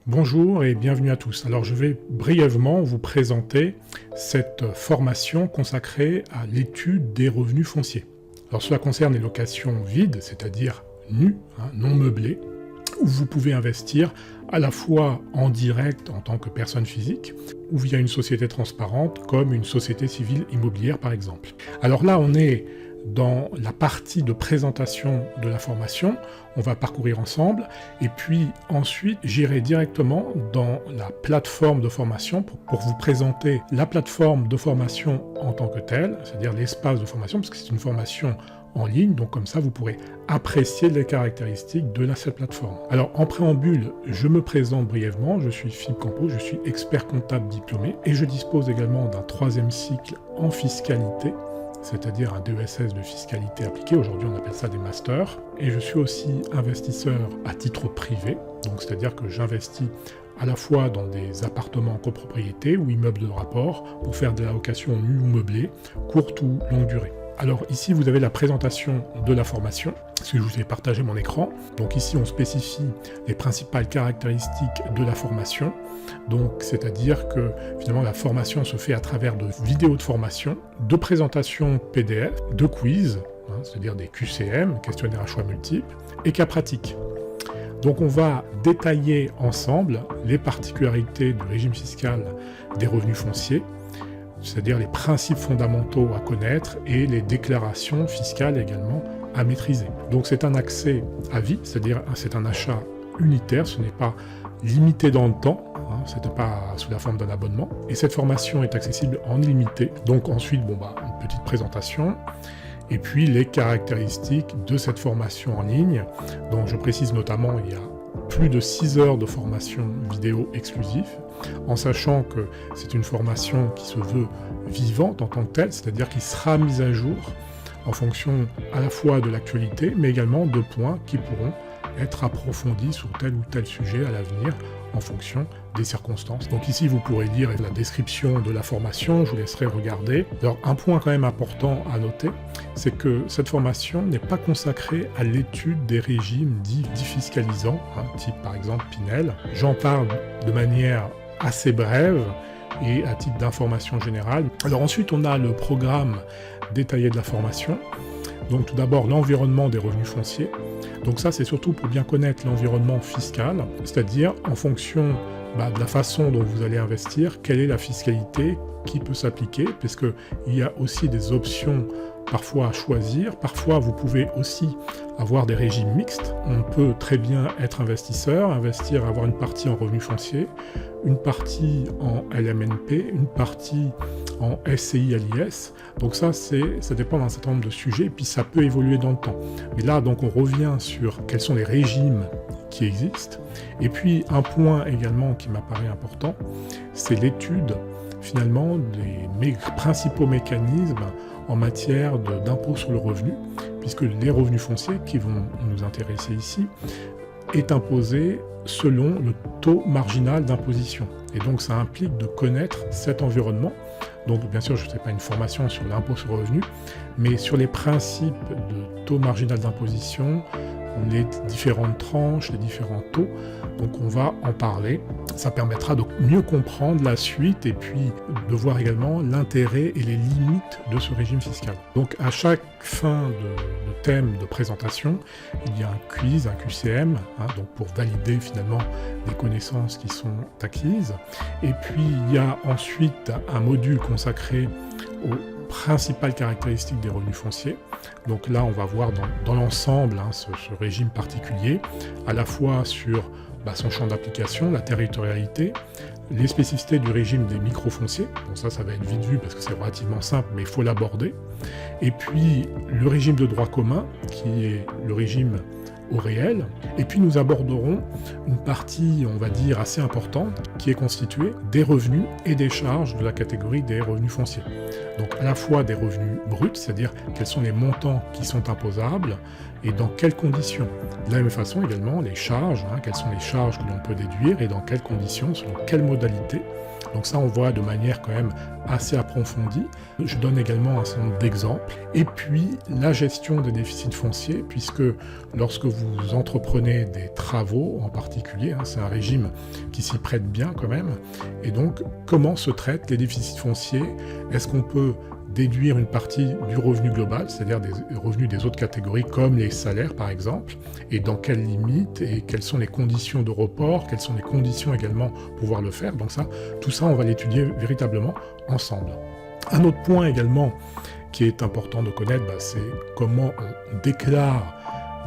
Bonjour et bienvenue à tous. Alors je vais brièvement vous présenter cette formation consacrée à l'étude des revenus fonciers. Alors cela concerne les locations vides, c'est-à-dire nues, non meublées, où vous pouvez investir à la fois en direct en tant que personne physique, ou via une société transparente comme une société civile immobilière par exemple. Alors là on est dans la partie de présentation de la formation, on va parcourir ensemble, et puis ensuite j'irai directement dans la plateforme de formation pour vous présenter la plateforme de formation en tant que telle, c'est-à-dire l'espace de formation, parce que c'est une formation en ligne, donc comme ça vous pourrez apprécier les caractéristiques de cette plateforme. Alors en préambule, je me présente brièvement, je suis Philippe Campos, je suis expert comptable diplômé, et je dispose également d'un 3e cycle en fiscalité, c'est-à-dire un DESS de fiscalité appliquée, aujourd'hui on appelle ça des masters, et je suis aussi investisseur à titre privé, donc c'est-à-dire que j'investis à la fois dans des appartements en copropriété ou immeubles de rapport pour faire de la location nue ou meublée, courte ou longue durée. Alors ici vous avez la présentation de la formation, parce que je vous ai partagé mon écran. Donc ici on spécifie les principales caractéristiques de la formation, donc c'est-à-dire que finalement la formation se fait à travers de vidéos de formation, de présentations PDF, de quiz, c'est-à-dire des QCM, questionnaires à choix multiples, et cas pratiques. Donc on va détailler ensemble les particularités du régime fiscal des revenus fonciers, c'est-à-dire les principes fondamentaux à connaître et les déclarations fiscales également à maîtriser. Donc c'est un accès à vie, c'est-à-dire c'est un achat unitaire, ce n'est pas limité dans le temps, ce n'est pas sous la forme d'un abonnement, et cette formation est accessible en illimité. Donc ensuite, une petite présentation, et puis les caractéristiques de cette formation en ligne. Donc je précise notamment, il y a plus de 6 heures de formation vidéo exclusive, en sachant que c'est une formation qui se veut vivante en tant que telle, c'est-à-dire qui sera mise à jour en fonction à la fois de l'actualité, mais également de points qui pourront être approfondis sur tel ou tel sujet à l'avenir en fonction des circonstances. Donc ici vous pourrez lire la description de la formation, je vous laisserai regarder. Alors un point quand même important à noter, c'est que cette formation n'est pas consacrée à l'étude des régimes dits défiscalisants, type par exemple Pinel. J'en parle de manière assez brève et à titre d'information générale. Alors ensuite on a le programme détaillé de la formation. Donc tout d'abord l'environnement des revenus fonciers. Donc ça c'est surtout pour bien connaître l'environnement fiscal, c'est-à-dire en fonction de la façon dont vous allez investir, quelle est la fiscalité qui peut s'appliquer, puisqu'il y a aussi des options parfois à choisir. Parfois vous pouvez aussi avoir des régimes mixtes. On peut très bien être investisseur, avoir une partie en revenus fonciers, une partie en LMNP, une partie en SCI à l'IS. Donc ça dépend d'un certain nombre de sujets, et puis ça peut évoluer dans le temps. Mais là, donc on revient sur quels sont les régimes qui existent. Et puis un point également qui m'apparaît important, c'est l'étude finalement des principaux mécanismes en matière d'impôt sur le revenu, puisque les revenus fonciers qui vont nous intéresser ici est imposé selon le taux marginal d'imposition. Et donc ça implique de connaître cet environnement. Donc bien sûr je ne fais pas une formation sur l'impôt sur le revenu, mais sur les principes de taux marginal d'imposition, les différentes tranches, les différents taux, donc on va en parler. Ça permettra de mieux comprendre la suite et puis de voir également l'intérêt et les limites de ce régime fiscal. Donc à chaque fin de thème de présentation, il y a un quiz, un QCM, donc pour valider finalement les connaissances qui sont acquises. Et puis il y a ensuite un module consacré aux principales caractéristiques des revenus fonciers. Donc là, on va voir dans l'ensemble ce régime particulier, à la fois sur son champ d'application, la territorialité, les spécificités du régime des micro-fonciers. Bon, ça va être vite vu parce que c'est relativement simple, mais il faut l'aborder. Et puis, le régime de droit commun, qui est le régime au réel. Et puis nous aborderons une partie, on va dire, assez importante, qui est constituée des revenus et des charges de la catégorie des revenus fonciers. Donc à la fois des revenus bruts, c'est-à-dire quels sont les montants qui sont imposables et dans quelles conditions. De la même façon également les charges, quelles sont les charges que l'on peut déduire et dans quelles conditions, selon quelles modalités Donc ça, on voit de manière quand même assez approfondie. Je donne également un certain nombre d'exemples. Et puis, la gestion des déficits fonciers, puisque lorsque vous entreprenez des travaux en particulier, c'est un régime qui s'y prête bien quand même. Et donc, comment se traitent les déficits fonciers? Est-ce qu'on peut déduire une partie du revenu global, c'est-à-dire des revenus des autres catégories, comme les salaires par exemple, et dans quelles limites, et quelles sont les conditions de report, quelles sont les conditions également pour pouvoir le faire. Donc ça, tout ça, on va l'étudier véritablement ensemble. Un autre point également qui est important de connaître, c'est comment on déclare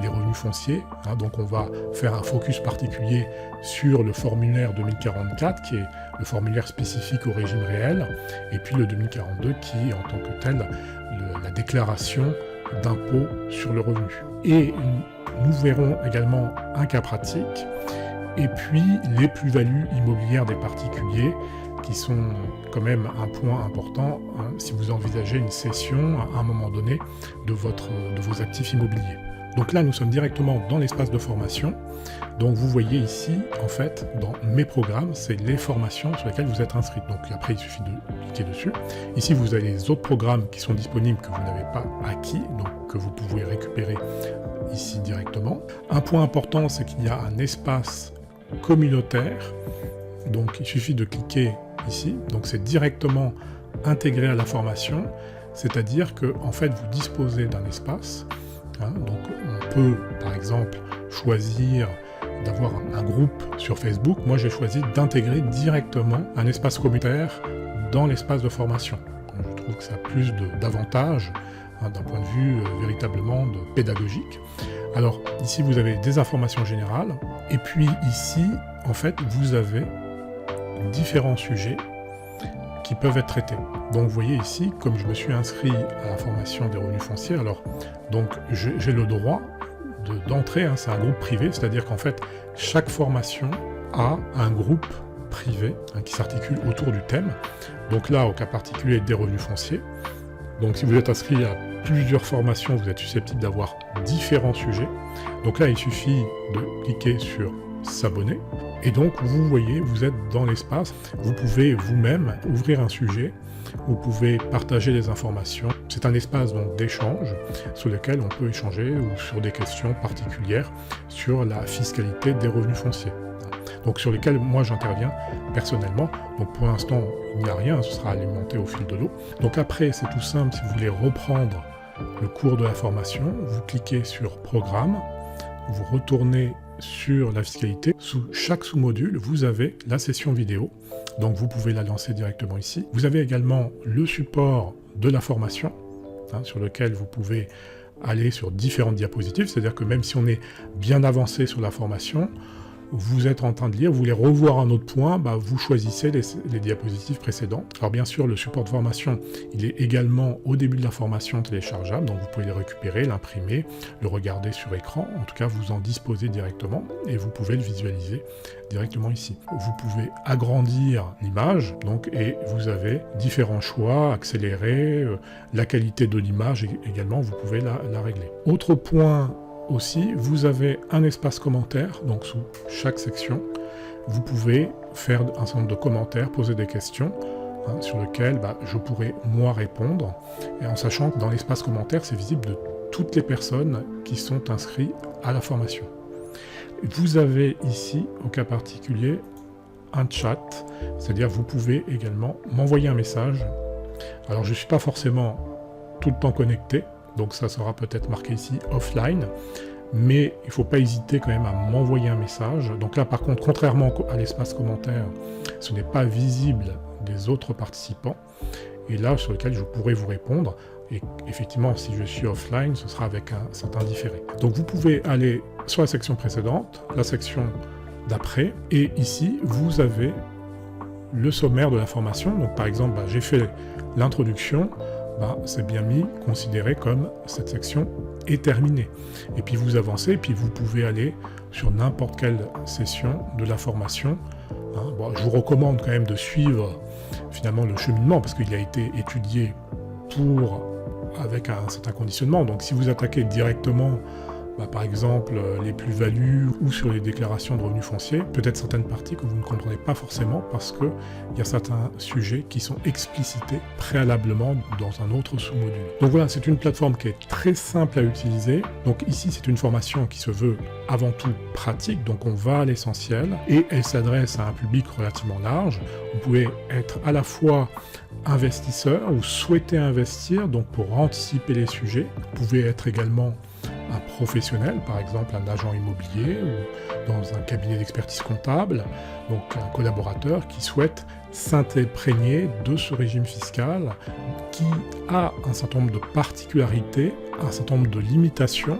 les revenus fonciers. Donc on va faire un focus particulier sur le formulaire 2044, qui est le formulaire spécifique au régime réel, et puis le 2042 qui est en tant que tel la déclaration d'impôt sur le revenu. Et nous verrons également un cas pratique, et puis les plus-values immobilières des particuliers, qui sont quand même un point important si vous envisagez une cession à un moment donné de vos actifs immobiliers. Donc là, nous sommes directement dans l'espace de formation. Donc vous voyez ici, en fait, dans mes programmes, c'est les formations sur lesquelles vous êtes inscrit. Donc après, il suffit de cliquer dessus. Ici, vous avez les autres programmes qui sont disponibles que vous n'avez pas acquis, donc que vous pouvez récupérer ici directement. Un point important, c'est qu'il y a un espace communautaire. Donc il suffit de cliquer ici. Donc c'est directement intégré à la formation. C'est-à-dire que, en fait, vous disposez d'un espace. Donc on peut par exemple choisir d'avoir un groupe sur Facebook. Moi j'ai choisi d'intégrer directement un espace communautaire dans l'espace de formation. Donc, je trouve que ça a plus d'avantages d'un point de vue véritablement pédagogique. Alors ici vous avez des informations générales et puis ici en fait vous avez différents sujets qui peuvent être traités. Donc vous voyez ici, comme je me suis inscrit à la formation des revenus fonciers, alors donc j'ai le droit d'entrer, c'est un groupe privé, c'est-à-dire qu'en fait chaque formation a un groupe privé qui s'articule autour du thème. Donc là, au cas particulier des revenus fonciers. Donc si vous êtes inscrit à plusieurs formations, vous êtes susceptible d'avoir différents sujets. Donc là, il suffit de cliquer sur s'abonner. Et donc, vous voyez, vous êtes dans l'espace. Vous pouvez vous-même ouvrir un sujet. Vous pouvez partager des informations. C'est un espace d'échange sur lequel on peut échanger ou sur des questions particulières sur la fiscalité des revenus fonciers. Donc sur lesquels moi j'interviens personnellement. Donc pour l'instant, il n'y a rien, ce sera alimenté au fil de l'eau. Donc après, c'est tout simple, si vous voulez reprendre le cours de la formation, vous cliquez sur Programme, vous retournez sur la fiscalité. Sous chaque sous-module, vous avez la session vidéo, donc vous pouvez la lancer directement ici. Vous avez également le support de la formation, sur lequel vous pouvez aller sur différentes diapositives, c'est-à-dire que même si on est bien avancé sur la formation, vous êtes en train de lire, vous voulez revoir un autre point, vous choisissez les diapositives précédentes. Alors bien sûr, le support de formation, il est également au début de la formation téléchargeable, donc vous pouvez le récupérer, l'imprimer, le regarder sur écran, en tout cas vous en disposez directement, et vous pouvez le visualiser directement ici. Vous pouvez agrandir l'image, et vous avez différents choix, accélérer, la qualité de l'image également, vous pouvez la régler. Autre point aussi, vous avez un espace commentaire, donc sous chaque section, vous pouvez faire un certain nombre de commentaires, poser des questions, sur lesquelles je pourrais moi répondre, et en sachant que dans l'espace commentaire, c'est visible de toutes les personnes qui sont inscrites à la formation. Vous avez ici, au cas particulier, un chat, c'est-à-dire vous pouvez également m'envoyer un message. Alors je ne suis pas forcément tout le temps connecté, donc ça sera peut-être marqué ici offline, mais il ne faut pas hésiter quand même à m'envoyer un message. Donc là par contre, contrairement à l'espace commentaire, ce n'est pas visible des autres participants, et là sur lequel je pourrai vous répondre, et effectivement si je suis offline, ce sera avec un certain différé. Donc vous pouvez aller sur la section précédente, la section d'après, et ici vous avez le sommaire de la formation. Donc par exemple, j'ai fait l'introduction, c'est bien mis, considéré comme cette section est terminée. Et puis vous avancez, et puis vous pouvez aller sur n'importe quelle session de la formation. Je vous recommande quand même de suivre finalement le cheminement, parce qu'il a été étudié avec un certain conditionnement. Donc si vous attaquez directement par exemple les plus-values ou sur les déclarations de revenus fonciers, peut-être certaines parties que vous ne comprenez pas forcément parce qu'il y a certains sujets qui sont explicités préalablement dans un autre sous-module. Donc voilà, c'est une plateforme qui est très simple à utiliser. Donc ici, c'est une formation qui se veut avant tout pratique, donc on va à l'essentiel, et elle s'adresse à un public relativement large. Vous pouvez être à la fois investisseur ou souhaiter investir, donc pour anticiper les sujets. Vous pouvez être également un professionnel, par exemple un agent immobilier ou dans un cabinet d'expertise comptable, donc un collaborateur qui souhaite s'imprégner de ce régime fiscal qui a un certain nombre de particularités, un certain nombre de limitations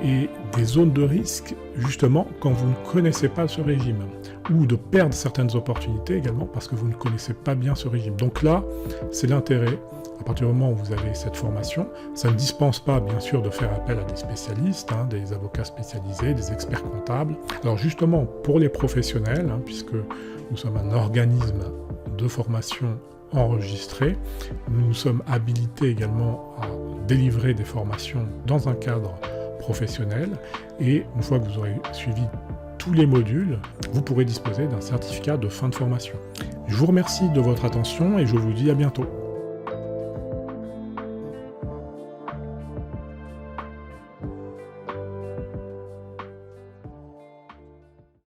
et des zones de risque justement quand vous ne connaissez pas ce régime, ou de perdre certaines opportunités également parce que vous ne connaissez pas bien ce régime. Donc là, c'est l'intérêt. À partir du moment où vous avez cette formation, ça ne dispense pas bien sûr de faire appel à des spécialistes, des avocats spécialisés, des experts comptables. Alors justement pour les professionnels, puisque nous sommes un organisme de formation enregistré, nous sommes habilités également à délivrer des formations dans un cadre professionnel, et une fois que vous aurez suivi tous les modules, vous pourrez disposer d'un certificat de fin de formation. Je vous remercie de votre attention et je vous dis à bientôt.